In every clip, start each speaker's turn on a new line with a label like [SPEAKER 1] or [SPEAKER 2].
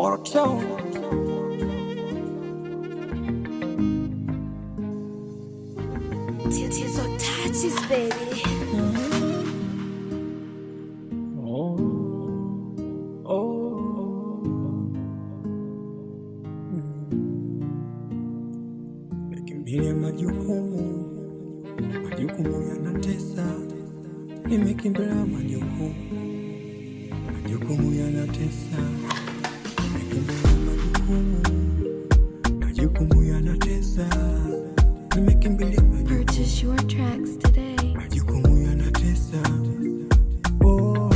[SPEAKER 1] Motown.
[SPEAKER 2] Tears or touches, baby.
[SPEAKER 1] Oh, oh. Nimekimbilia majukumu, majukumu yanatesa. Nimekimbilia majukumu, majukumu yanatesa. Nimekimbilia majukumu, majukumu yanatesa. Nimekimbilia majukumu.
[SPEAKER 2] Purchase your tracks today.
[SPEAKER 1] Majukumu yanatesa. Oh,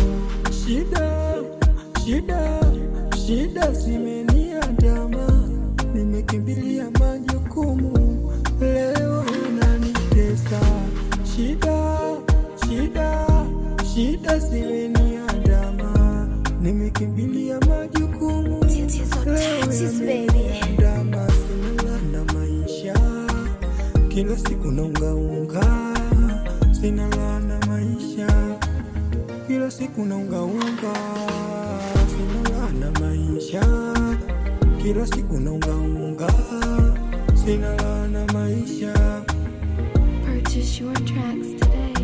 [SPEAKER 1] shida zimeniandama. Nimekimbilia majukumu, leo yananitesa. Shida zimeniandama. Nimekimbilia majukumu, leo yananiandama. Sinalala maisha, kila siku naungaunga. Sinalala maisha, kila siku naungaunga. Sinalala maisha, kila siku naungaunga. Sinalala maisha.
[SPEAKER 2] Purchase your tracks today.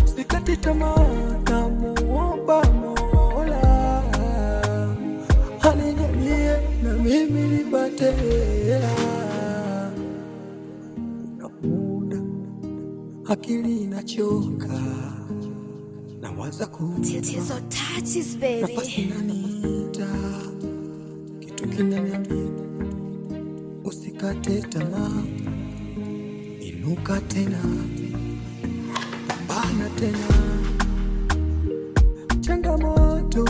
[SPEAKER 1] Sikati tamaa, namuomba Mola anijalie na mimi nipate hela. Kuna muda akili inachoka, nawaza
[SPEAKER 2] Tears or touches, baby.
[SPEAKER 1] nafasi inaniita, kitu kinaniambia usikate tamaa, inuka tena, pambana tena. Changamoto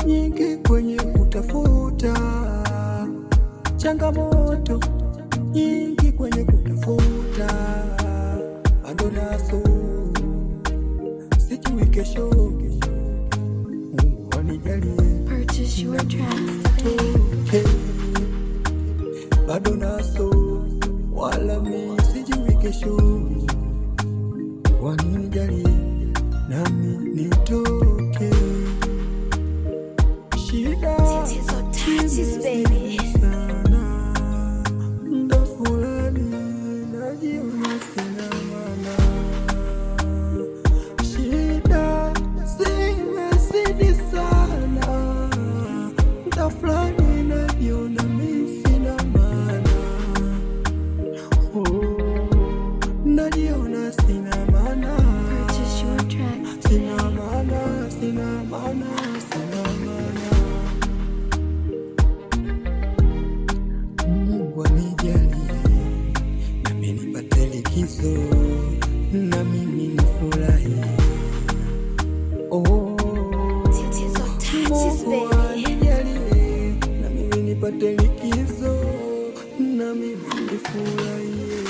[SPEAKER 1] nyingi kwenye kutafuta, changamoto nyingi kwenye kutafuta, bado naso sijui kesho. Mungu anijalie
[SPEAKER 2] Purchase your tracks today.
[SPEAKER 1] nitoke, bado naso wala mi sijui kesho. Wanijalie nami nitoke. Shida
[SPEAKER 2] Tears or touches, baby.
[SPEAKER 1] sana, muda fulani najiona sina maana. Shida zimezidi sana, muda fulani najiona mi sina maana. Oh, najiona sina maana.
[SPEAKER 2] Purchase your tracks
[SPEAKER 1] Sina
[SPEAKER 2] today.
[SPEAKER 1] maana, sina maana, sina maana. Mungu anijalie nami nipate likizo, na mimi nifurahi. Oh,
[SPEAKER 2] Tears or touches,
[SPEAKER 1] Mungu
[SPEAKER 2] baby.
[SPEAKER 1] anijalie na mimi nipate likizo, na mimi nifurahi.